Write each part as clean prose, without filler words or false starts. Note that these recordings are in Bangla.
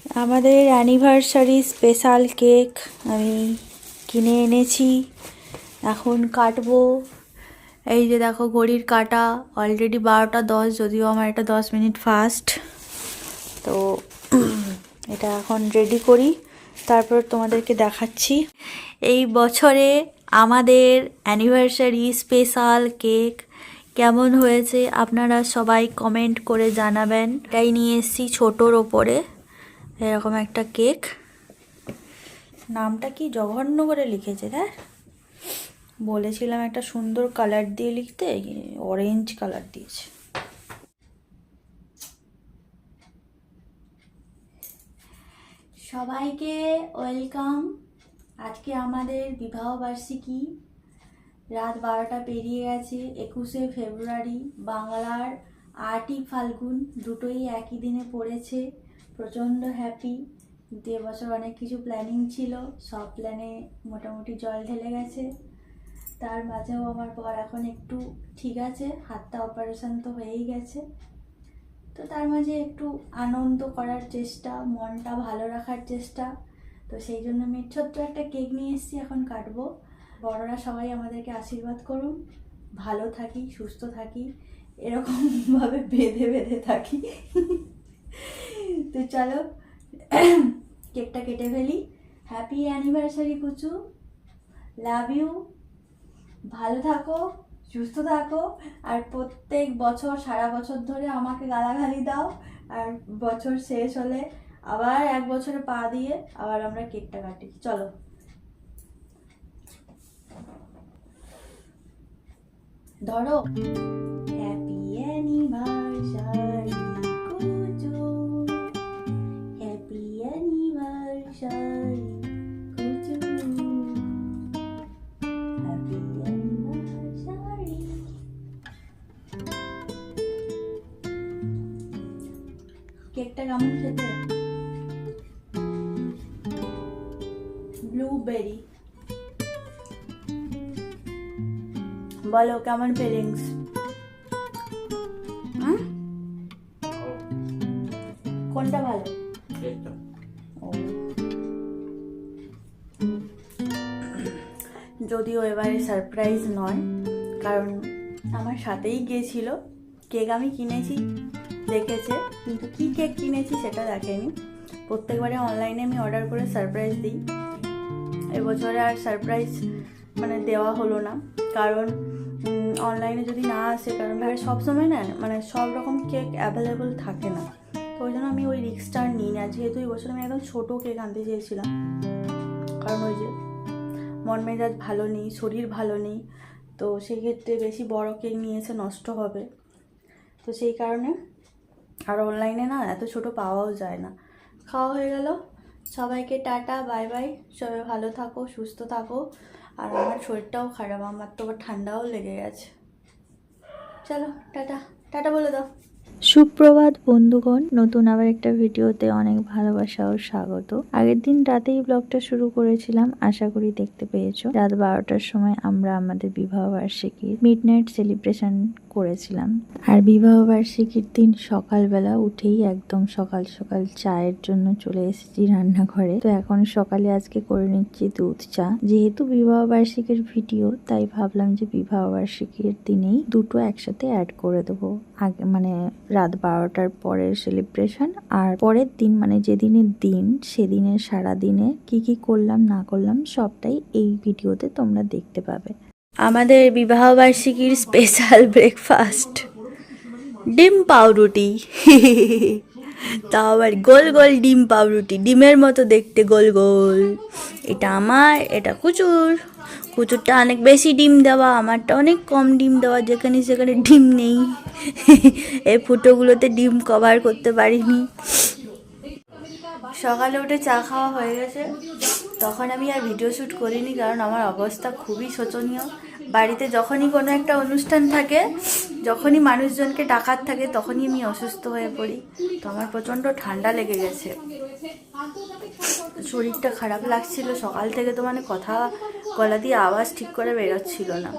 আমাদের অ্যানিভার্সারি স্পেশাল কেক আমি কিনে এনেছি, এখন কাটবো। এই যে দেখো ঘড়ির কাঁটা, অলরেডি 12টা 10, যদিও আমার এটা 10 মিনিট ফাস্ট। তো এটা এখন রেডি করি, তারপর তোমাদেরকে দেখাচ্ছি। এই বছরে আমাদের অ্যানিভার্সারি স্পেশাল কেক কেমন হয়েছে আপনারা সবাই কমেন্ট করে জানাবেন। এটাই নিয়ে এসেছি ছোটোর ওপরে এরকম একটা কেক। নামটা কি জঘন্য করে লিখেছে, দেখ। বলেছিলাম একটা সুন্দর কালার দিয়ে লিখতে, অরেঞ্জ কালার দিয়েছে। সবাইকে ওয়েলকাম। আজকে আমাদের বিবাহবার্ষিকী, রাত 12টা পেরিয়ে গেছে। 21শে ফেব্রুয়ারি, বাংলার 8ই ফাল্গুন, দুটোই একই দিনে পড়েছে। প্রচণ্ড হ্যাপি। কিন্তু এবছর অনেক কিছু প্ল্যানিং ছিল, সব প্ল্যানে মোটামুটি জল ঢেলে গেছে। তার মাঝেও আমার বর এখন একটু ঠিক আছে, হাতটা অপারেশন তো হয়েই গেছে। তো তার মাঝে একটু আনন্দ করার চেষ্টা, মনটা ভালো রাখার চেষ্টা। তো সেই জন্য আমি ছোট্ট একটা কেক নিয়ে এসেছি, এখন কাটবো। বড়রা সবাই আমাদেরকে আশীর্বাদ করুন, ভালো থাকি, সুস্থ থাকি, এরকমভাবে বেঁধে বেঁধে থাকি। তো চলো কেকটা কেটে ফেলি। Happy anniversary Kuchu, love you, ভালো থাকো, সুস্থ থাকো। আর প্রত্যেক বছর, সারা বছর ধরে আমাকে গালাগালি দাও, আর বছর শেষ হলে আবার এক বছরে পা দিয়ে আবার আমরা কেকটা কাটি। চলো। ধরো। হ্যাপি অ্যানিভার্সারি কুচু, হ্যাপি অ্যানিভার্সারি কুচু, হ্যাপি অ্যানিভার্সারি। কেকটা কেমন খেতে? ব্লুবেরি। বলো কেমন ফিলিংস? কোনটা ভালো? যদিও এবারে সারপ্রাইজ নয়, কারণ আমার সাথেই গিয়েছিল। কেক আমি কিনেছি, দেখেছে, কিন্তু কি কেক কিনেছি সেটা দেখেনি। প্রত্যেকবারে অনলাইনে আমি অর্ডার করে সারপ্রাইজ দিই। এবছরে আর সারপ্রাইজ মানে দেওয়া হলো না, কারণ অনলাইনে যদি না আসে, কারণ ভাই সবসময় না মানে সব রকম কেক অ্যাভেলেবল থাকে না। তো ওই জন্য আমি ওই রিস্কটা নিই না। যেহেতু এই বছর আমি একদম ছোটো কেক আনতে চেয়েছিলাম, কারণ ওই যে মন মেজাজ ভালো নেই, শরীর ভালো নেই, তো সেই ক্ষেত্রে বেশি বড় কেক নিয়েছে নষ্ট হবে। তো সেই কারণে আর অনলাইনে না এত ছোট পাওয়াও যায় না। খাওয়া হয়ে গেল, সবাইকে টাটা, বাই বাই। সবাই ভালো থাকো, সুস্থ থাকো। আর আমার শরীরটাও খারাপ, আমার তো আবার ঠান্ডাও লেগে গেছে। চলো টাটা, টাটা বলে দাও। সুপ্রভাত বন্ধুগণ, নতুন আবার একটা ভিডিওতে অনেক ভালোবাসা ও স্বাগত। আগের দিন রাতেই ব্লগটা শুরু করেছিলাম, আশা করি দেখতে পেয়েছো। রাত 12টার সময় আমরা আমাদের বিবাহ বার্ষিকীর মিডনাইট সেলিব্রেশন করেছিলাম। আর বিবাহ বার্ষিকীর দিন সকালবেলা উঠেই একদম সকাল সকাল চায়ের জন্য চলে এসেছি রান্নাঘরে। তো এখন সকালে আজকে করে নিচ্ছি দুধ চা। যেহেতু বিবাহ বার্ষিকীর ভিডিও, তাই ভাবলাম যে বিবাহ বার্ষিকীর দিনেই দুটো একসাথে অ্যাড করে দেবো। আগে মানে রাত 12টার পরের সেলিব্রেশন, আর পরের দিন মানে যেদিনের দিন সেদিনের সারা দিনে কি কি করলাম না করলাম সবটাই এই ভিডিওতে তোমরা দেখতে পাবে। আমাদের বিবাহবার্ষিকীর স্পেশাল ব্রেকফাস্ট, ডিম পাউরুটি। তাও আবার গোল গোল ডিম পাউরুটি, ডিমের মতো দেখতে গোল গোল। এটা আমার, এটা কুচুর। কুচুরটা অনেক বেশি ডিম দেওয়া, আমারটা অনেক কম ডিম দেওয়া, যেখানে সেখানে ডিম নেই। এই ফুটোগুলোতে ডিম কভার করতে পারিনি। সকালে উঠে চা খাওয়া হয়ে গেছে, তখন আমি আর ভিডিও শ্যুট করিনি, কারণ আমার অবস্থা খুবই শোচনীয়। বাড়িতে যখনই কোনো একটা অনুষ্ঠান থাকে, যখনই মানুষজনকে ডাকার থাকে, তখনই আমি অসুস্থ হয়ে পড়ি। তো আমার প্রচণ্ড ঠান্ডা লেগে গেছে, শরীরটা খারাপ লাগছিল সকাল থেকে। তো মানে কথা গলা দিয়ে আওয়াজ ঠিক করে বেরোচ্ছিল না।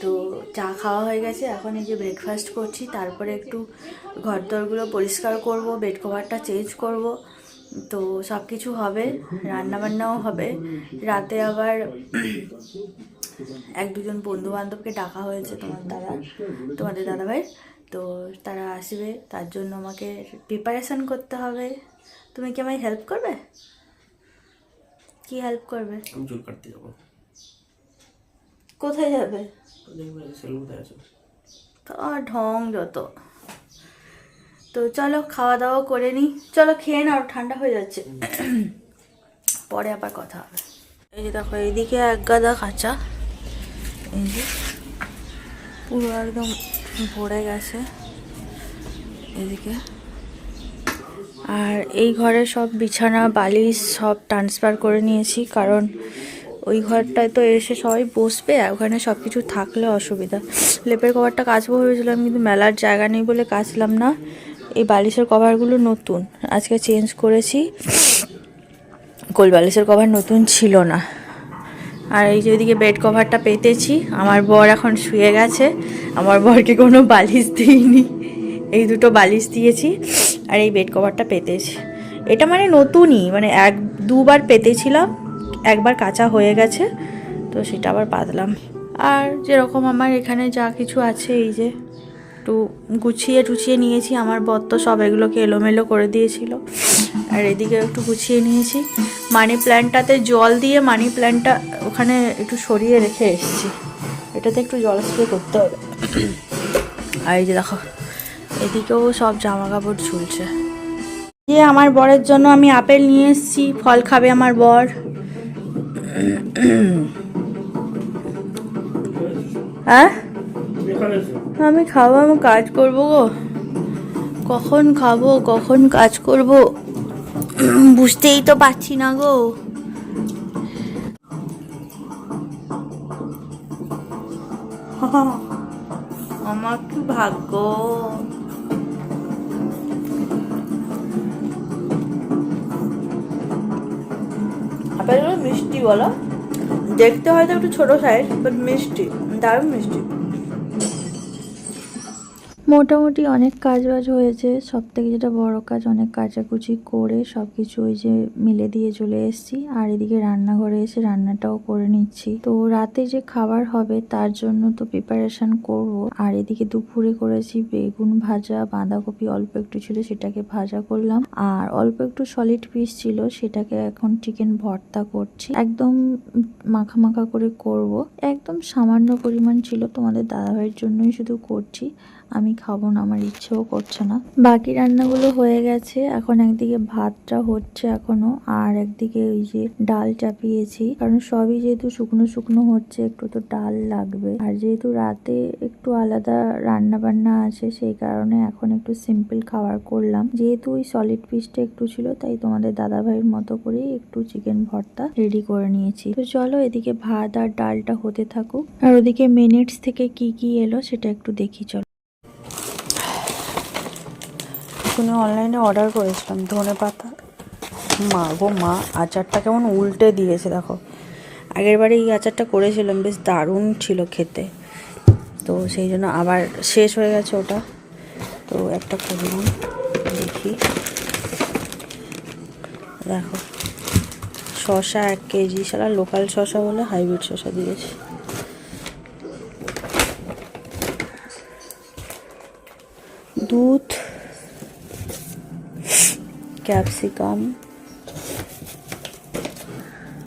তো চা খাওয়া হয়ে গেছে, এখন এই যে ব্রেকফাস্ট করছি, তারপরে একটু ঘরদোরগুলো পরিষ্কার করব, বেড কভারটা চেঞ্জ করব, তো সব কিছু হবে, রান্নাবান্নাও হবে। রাতে আবার এক দুজন বন্ধু বান্ধবকে ডাকা হয়েছে তোমাদের দাদাভাই, তো তারা আসবে, তার জন্য আমাকে প্রিপারেশন করতে হবে। তুমি কি আমায় হেল্প করবে? কি হেল্প করবে? আমি চুল কাটতে যাবো। কোথায় যাবে? আর ঢং যত। তো চলো খাওয়া দাওয়া করে নিই, চলো খেয়ে নাও, ঠান্ডা হয়ে যাচ্ছে, পরে আবার কথা হবে। এই যে দেখো, এইদিকে এক গাদা কাঁচা, এই যে পুরো একদম ভরে গেছে এদিকে। আর এই ঘরে সব বিছানা বালিশ সব ট্রান্সফার করে নিয়েছি, কারণ ওই ঘরটায় তো এসে সবাই বসবে, আর ওখানে সব কিছু থাকলে অসুবিধা। লেপের কভারটা কাচবো ভেবেছিলাম, কিন্তু মেলার জায়গা নেই বলে কাচলাম না। এই বালিশের কভারগুলো নতুন, আজকে চেঞ্জ করেছি, কোল বালিশের কভার নতুন ছিল না। আর এই যে ওইদিকে বেড কভারটা পেতেছি, আমার বর এখন শুয়ে গেছে, আমার বরকে কোনো বালিশ দিইনি, এই দুটো বালিশ দিয়েছি, আর এই বেড কভারটা পেতেছি। এটা মানে নতুনই, মানে এক দুবার পেতেছিলাম, একবার কাঁচা হয়ে গেছে, তো সেটা আবার পাতলাম। আর যেরকম আমার এখানে যা কিছু আছে, এই যে একটু গুছিয়ে টুছিয়ে নিয়েছি, আমার বর তো সব এগুলোকে এলোমেলো করে দিয়েছিল, আর এদিকে একটু গুছিয়ে নিয়েছি। মানি প্ল্যান্টটাতে জল দিয়ে মানি প্ল্যান্টটা ওখানে একটু সরিয়ে রেখে এসেছি, এটাতে একটু জল স্প্রে করতে হবে। আর এই যে দেখো, এদিকেও সব জামা কাপড় ঝুলছে। যে আমার বরের জন্য আমি আপেল নিয়ে এসেছি, ফল খাবে আমার বর। হ্যাঁ আমি খাবো, আমি কাজ করবো গো, কখন খাবো কখন কাজ করব বুঝতেই তো পারছি না গো। আমার কি ভাগ্য। আপেলগুলো মিষ্টি বলো, দেখতে হয়তো একটু ছোট সাইজ, বাট মিষ্টি, দারুণ মিষ্টি। মোটামুটি অনেক কাজ বাজ হয়েছে, সব থেকে যেটা বড় কাজ, অনেক কাচাকুচি করে সব কিছু ওই যে মিলে দিয়ে চলে এসেছি। আর এদিকে রান্নাঘরে এসে রান্নাটাও করে নিচ্ছি। তো রাতে যে খাবার হবে তার জন্য তো প্রিপারেশন করব। আর এদিকে দুপুরে করেছি বেগুন ভাজা, বাঁধাকপি অল্প একটু ছিল সেটাকে ভাজা করলাম, আর অল্প একটু সলিড পিস ছিল সেটাকে এখন চিকেন ভর্তা করছি, একদম মাখা মাখা করে করব, একদম সামান্য পরিমাণ ছিল, তোমাদের দাদাভাইয়ের জন্যই শুধু করছি, আমি খাবো না, আমার ইচ্ছেও করছে না। বাকি রান্নাগুলো হয়ে গেছে, এখন একদিকে ভাতটা হচ্ছে এখনো, আর একদিকে ওই যে ডাল চাপিয়েছি, কারণ সবই যেহেতু শুকনো শুকনো হচ্ছে, একটু তো ডাল লাগবে। আর যেহেতু রাতে একটু আলাদা রান্না বান্না আছে, সেই কারণে এখন একটু সিম্পল খাবার করলাম। যেহেতু ওই সলিড পিসটা একটু ছিল, তাই তোমাদের দাদা ভাইয়ের মতো করে একটু চিকেন ভর্তা রেডি করে নিয়েছি। তো চলো এদিকে ভাত আর ডালটা হতে থাকুক, আর ওদিকে মিনিটস থেকে কি কি এলো সেটা একটু দেখি। চলো, অনলাইনে অর্ডার করেছিলাম ধনে পাতা, মা গো মা, আচারটা কেমন উল্টে দিয়েছে দেখো। আগের বারে এই আচারটা করেছিলাম, বেশ দারুণ ছিল খেতে, তো সেই জন্য আবার শেষ হয়ে গেছে ওটা, তো একটা করলাম, দেখি। দেখো শসা 1 কেজি, সারা লোকাল শসা বলে হাইব্রিড শসা দিয়েছে। দুধ, ক্যাপসিকাম,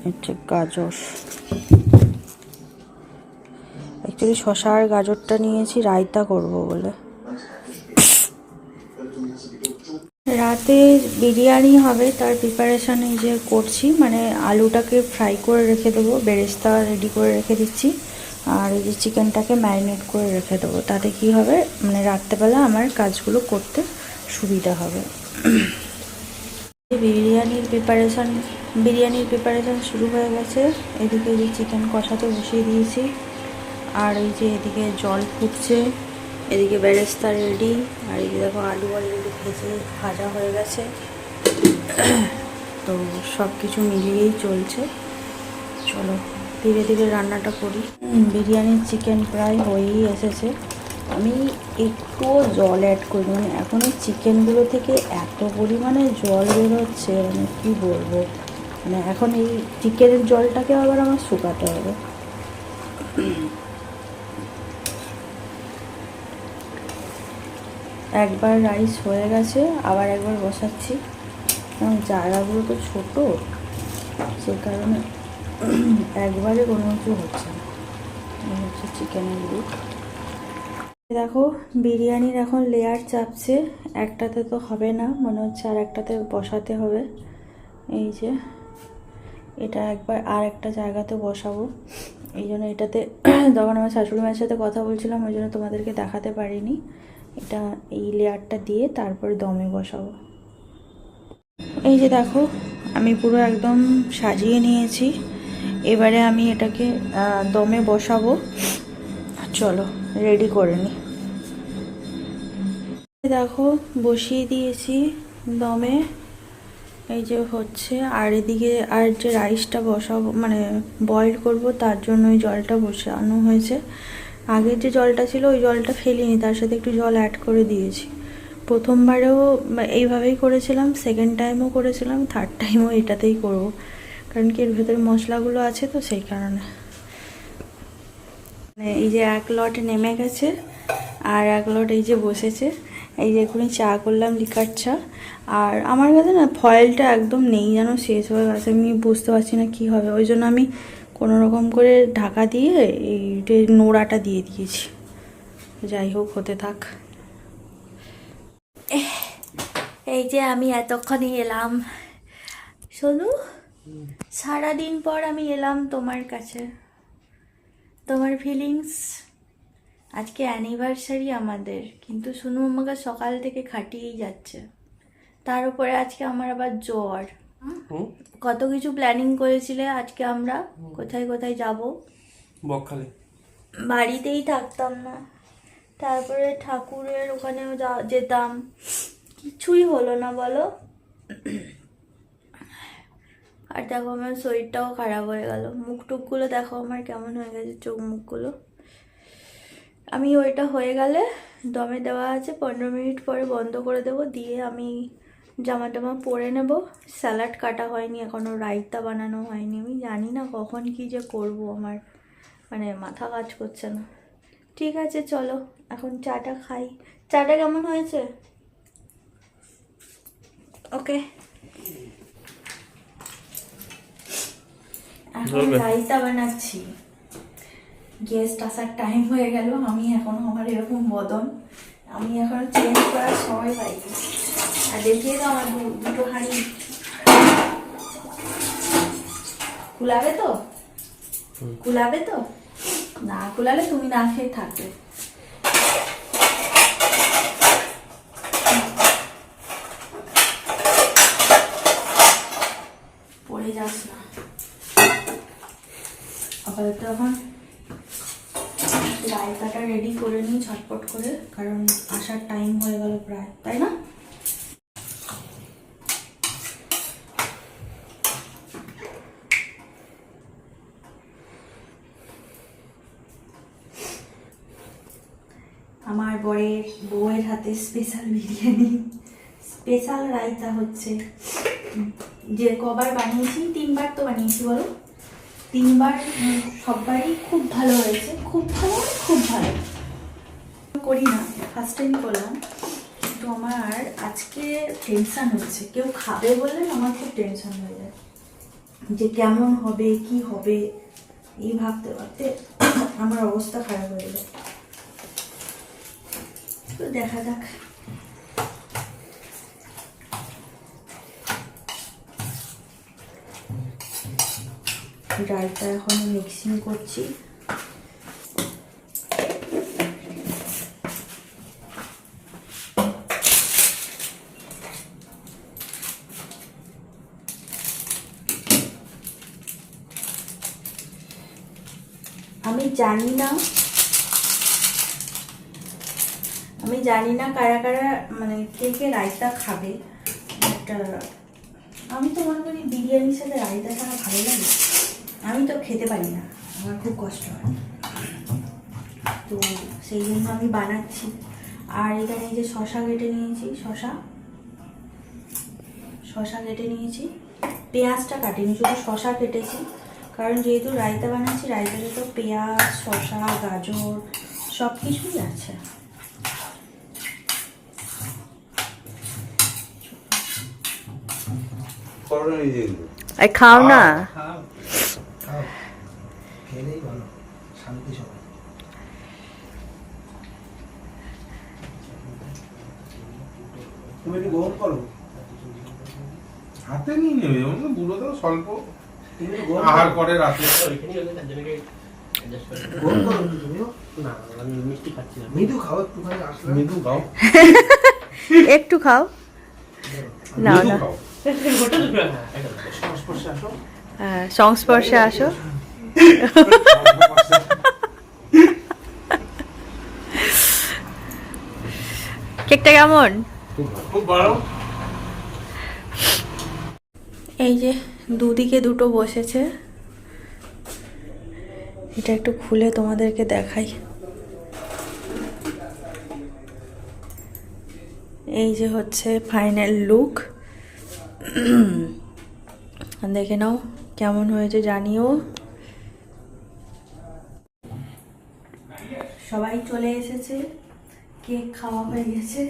হচ্ছে গাজর, অ্যাকচুয়ালি শসা আর গাজরটা নিয়েছি রায়তা করব বলে। রাতে বিরিয়ানি হবে, তার প্রিপারেশন এই যে করছি, মানে আলুটাকে ফ্রাই করে রেখে দেবো, বেরেস্তা রেডি করে রেখে দিচ্ছি, আর এই যে চিকেনটাকে ম্যারিনেট করে রেখে দেবো, তাতে কি হবে মানে রাত্রেবেলা আমার কাজগুলো করতে সুবিধা হবে। বিরিয়ানির প্রিপারেশন শুরু হয়ে গেছে, এদিকে এই যে চিকেন কষাতে বসিয়ে দিয়েছি, আর এই যে এদিকে জল ফুটছে, এদিকে বেরেস্তা রেডি, আর এই দেখো আলু অলরেডি ভাজা হয়ে গেছে, তো সব কিছু মিলিয়েই চলছে। চলো ধীরে ধীরে রান্নাটা করি। বিরিয়ানির চিকেন প্রায় হয়েই এসেছে। আমি একটুও জল অ্যাড করি, মানে এখন এই চিকেনগুলো থেকে এত পরিমাণে জল বেরোচ্ছে, মানে কী বলবো। মানে এখন এই চিকেনের জলটাকে আবার আমার শুকাতে হবে। একবার রাইস হয়ে গেছে, আবার একবার বসাচ্ছি, কারণ জায়গাগুলো তো ছোটো, সে কারণে একবারে কোনো কিছু হচ্ছে না। এই হচ্ছে চিকেনের লুক। দেখো বিরিয়ানির এখন লেয়ার চাপছে, একটাতে তো হবে না, মনে হচ্ছে আর একটাতে বসাতে হবে। এই যে এটা একবার আর একটা জায়গাতে বসাবো, এই জন্য এটাতে তখন আমার শাশুড়ি মায়ের সাথে কথা বলছিলাম, ওই জন্য তোমাদেরকে দেখাতে পারিনি। এটা এই লেয়ারটা দিয়ে তারপরে দমে বসাবো। এই যে দেখো আমি পুরো একদম সাজিয়ে নিয়েছি, এবারে আমি এটাকে দমে বসাবো। চলো রেডি করে নিই। দেখো বসিয়ে দিয়েছি দমে, এই যে হচ্ছে। আর এদিকে আর যে রাইসটা বসাবো, মানে বয়েল করব, তার জন্য ওই জলটা বসানো হয়েছে। আগের যে জলটা ছিল ওই জলটা ফেলিনি, তার সাথে একটু জল অ্যাড করে দিয়েছি। প্রথমবারেও এইভাবেই করেছিলাম, সেকেন্ড টাইমও করেছিলাম, থার্ড টাইমও এটাতেই করব, কারণ কি এর ভেতরে মশলাগুলো আছে তো সেই কারণে। মানে এই যে এক লট নেমে গেছে আর এক লট এই যে বসেছে। এই যে এখনই চা করলাম, লিকার চা। আর আমার কাছে না ফয়েলটা একদম নেই, যেন শেষ হয়ে গেছে, আমি বুঝতে পারছি না কী হবে। ওই জন্য আমি কোনো রকম করে ঢাকা দিয়ে এই নোড়াটা দিয়ে দিয়েছি। যাই হোক, হতে থাক। এই যে আমি এতক্ষণই এলাম, শোনো, সারাদিন পর আমি এলাম তোমার কাছে। তোমার ফিলিংস? আজকে অ্যানিভার্সারি আমাদের, কিন্তু শুনু আমাকে সকাল থেকে খাটিয়েই যাচ্ছে, তার উপরে আজকে আমার আবার জ্বর। কত কিছু প্ল্যানিং করেছিলে, আজকে আমরা কোথায় কোথায় যাব, বকখালি, বাড়িতেই থাকতাম না, তারপরে ঠাকুরের ওখানেও যেতাম, কিছুই হলো না বলো। আর দেখো আমার শরীরটাও খারাপ হয়ে গেল, মুখ টুকগুলো দেখো আমার কেমন হয়ে গেছে, চোখ মুখগুলো। আমি ওইটা হয়ে গেলে দমে দেওয়া আছে, 15 মিনিট পরে বন্ধ করে দেবো, দিয়ে আমি জামা টামা পরে নেব। স্যালাড কাটা হয়নি এখনও, রায়তা বানানো হয়নি, আমি জানি না কখন কি যে করব, আমার মানে মাথা কাজ করছে না। ঠিক আছে চলো এখন চাটা খাই। চাটা কেমন হয়েছে? ওকে, এখন রায়তা বানাচ্ছি। গেস্ট আসার টাইম হয়ে গেল, আমি এখনো আমার এরকম বদন, আমি এখনো চেঞ্জ করার সময় পাইনি। আর দেখিয়ে তো আমার দুটো হাঁড়ি কুলাবে তো, কুলাবে তো, না কুলালে তুমি না খেয়ে থাকবে। পড়ে যাস না। আপাতত এখন রায়তাটা রেডি করে নিই ঝটপট করে, কারণ আসার টাইম হয়ে গেল প্রায়, তাই না? আমার বউয়ের হাতে স্পেশাল বিরিয়ানি, স্পেশাল রায়তা হচ্ছে। যে কবার বানিয়েছি, 3 বার তো বানিয়েছি বলো, 3 বার সববারই খুব ভালো হয়েছে, খুব ভালো, খুব ভালো করি না, ফার্স্ট টাইম করলাম। কিন্তু আমার আজকে টেনশান হচ্ছে, কেউ খাবে বললে আমার খুব টেনশান হয়ে যায়, যে কেমন হবে কি হবে, এই ভাবতে ভাবতে আমার অবস্থা খারাপ হয়ে যায়। তো দেখা যাক। ডালটা এখন মিক্সিং করছি। আমি জানি না কারা কারা মানে কে কে রায়তা খাবে, বাট আমি তো মনে করি বিরিয়ানির সাথে রায়তা ছাড়া ভালো লাগে। আমি তো খেতে পারি না, আমার খুব কষ্ট হয়, তো সেই জন্য আমি বানাচ্ছি। আর এখানে এই যে শশা কেটে নিয়েছি, শশা কেটে নিয়েছি, পেঁয়াজটা কাটিনি, শুধু শশা কেটেছি, কারণ যেহেতু রায়তা বানাচ্ছি, রায়তাতে তো পেঁয়াজ, শশা, গাজর সব কিছুই আছে। খাও না, তুমি একটু গ্রহণ করো, হাতে নিয়ে নেবে, বুড়ো তো স্বল্প আহার করে রাতে। মৃদু খাও, মৃদু খাও, একটু খাও না না, হ্যাঁ সংস্পর্শে আসো। কেকটা কেমন? খুব ভালো। এই যে দুদিকে দুটো বসেছে, এটা একটু খুলে তোমাদেরকে দেখাই। এই যে হচ্ছে ফাইনাল লুক, দেখে নাও কেমন হয়েছে জানিও। সবাই চলে এসেছে, কেক খাওয়া হয়ে গেছে,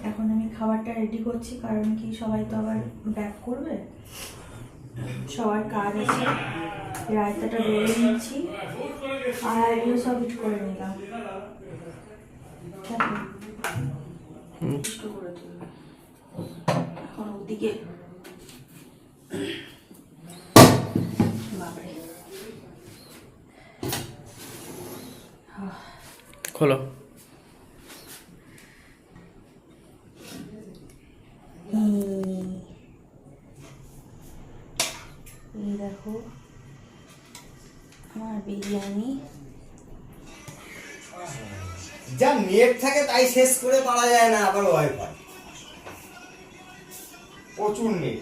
এখন আমি খাবারটা রেডি করছি, কারণ কি সবাই তো আবার ব্যাক করবে, সবার কাজ আছে। রায়তাটা বেড়ে নিচ্ছি আর এগুলো সব কিছু করে নিলাম। এখন ওদিকে খোলো। এই দেখো আমার বিরিয়ানি, যা নেট থাকে তাই শেষ করে পারা যায় না, আবার ওয়াইফাই প্রচুর নেট।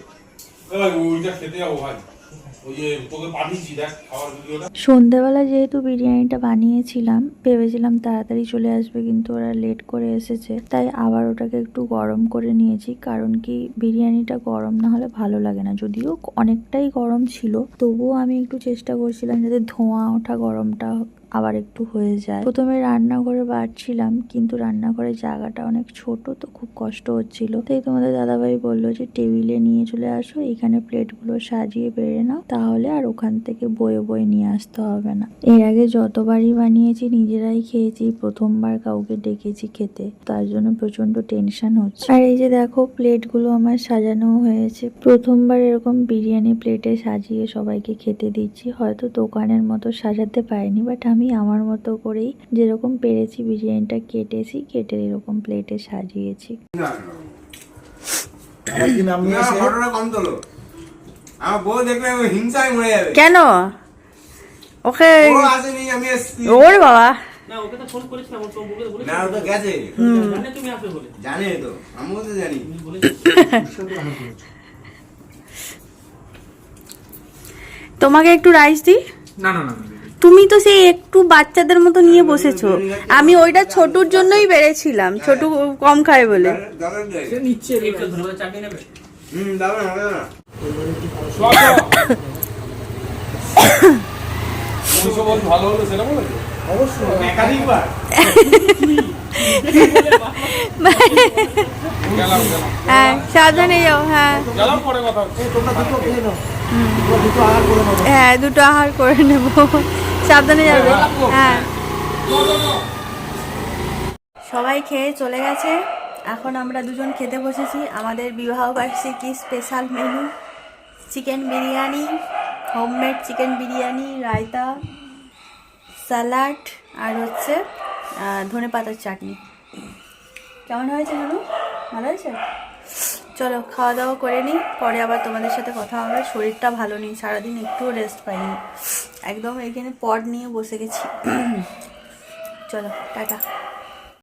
ওইটা খেতে যাবো ভাই, ওই যে তোকে পাঠিয়েছি দেখ খাওয়ার ভিডিওটা। সন্ধ্যাবেলা যেহেতু বিরিয়ানিটা বানিয়েছিলাম, ভেবেছিলাম তাড়াতাড়ি চলে আসবে, কিন্তু ওরা লেট করে এসেছে, তাই আবার ওটাকে একটু গরম করে নিয়েছি, কারণ কি বিরিয়ানিটা গরম না হলে ভালো লাগে না। যদিও অনেকটাই গরম ছিল, তবুও আমি একটু চেষ্টা করছিলাম যাতে ধোঁয়া ওঠা গরমটা আবার একটু হয়ে যায়। প্রথমে রান্নাঘরে বাড়ছিলাম, কিন্তু রান্নাঘরের জায়গাটা অনেক ছোট, তো খুব কষ্ট হচ্ছিল, তাই তোমাদের দাদাভাই বললো যে টেবিলে নিয়ে চলে আসো, এখানে প্লেটগুলো সাজিয়ে বেড়ে নাও, তাহলে আর ওখান থেকে বয়ে বয়ে নিয়ে আসতে হবে না। এর আগে যতবারই বানিয়েছি নিজেরাই খেয়েছি, প্রথমবার কাউকে ডেকেছি খেতে, তার জন্য প্রচন্ড টেনশন হচ্ছে। আর এই যে দেখো প্লেটগুলো আমার সাজানো হয়েছে, প্রথমবার এরকম বিরিয়ানি প্লেটে সাজিয়ে সবাইকে খেতে দিচ্ছি। হয়তো দোকানের মতো সাজাতে পারিনি, বাট আমি আমার মতো করেই যেরকম পেরেছি বিরিয়ানিটা কেটেছি, কেটে এরকম প্লেটে সাজিয়েছি। আমার বউ দেখলে হিংসায় মরে যাবে। কেন ওকে? ও আসেনি, আমি এসেছি। ওরে বাবা, না ওকে তো ফোন করেছিলাম, ও তো বলেছে না ও তো গেছে, জানে তুমি আসবে বলে, জানে তো, আমিও তো জানি। তুমি বলেছো তোমাকে একটু রাইস দিই? না না না, তুমি তো সেই একটু বাচ্চাদের মতো নিয়ে বসেছো, আমি ওইটা ছোটুর জন্যই বেড়েছিলাম, ছোটু কম খায় বলে। নিচ্ছে একটু ধন্যবাদ চাটনি নেবে। দাও না, দাও না। ভালো হলো সেটা বলে অবশ্যই একাধিকবার গেলাম হ্যাঁ সাবধানে যাও, হ্যাঁ গেলাম, পরে কথা হচ্ছে। তোমরা দুটো খেয়ে নাও, দুটো আহার করে নাও। হ্যাঁ দুটো আহার করে নেব, সাবধানে যাবে। হ্যাঁ সবাই খেয়ে চলে গেছে, এখন আমরা দুজন খেতে বসেছি। আমাদের বিবাহবার্ষিকী special menu chicken biryani, homemade chicken biryani, raita, salad আর হচ্ছে ধনেপাতার চাটনি। কেমন হয়েছে জানো? ভালো হয়েছে? চলো খাওয়া দাওয়া করে নিই, পরে আবার তোমাদের সাথে কথা হবে। শরীরটা ভালো নেই, সারাদিন একটুও রেস্ট পাইনি, একদম এখানে পড নিয়ে বসে গেছি। চলো টাটা।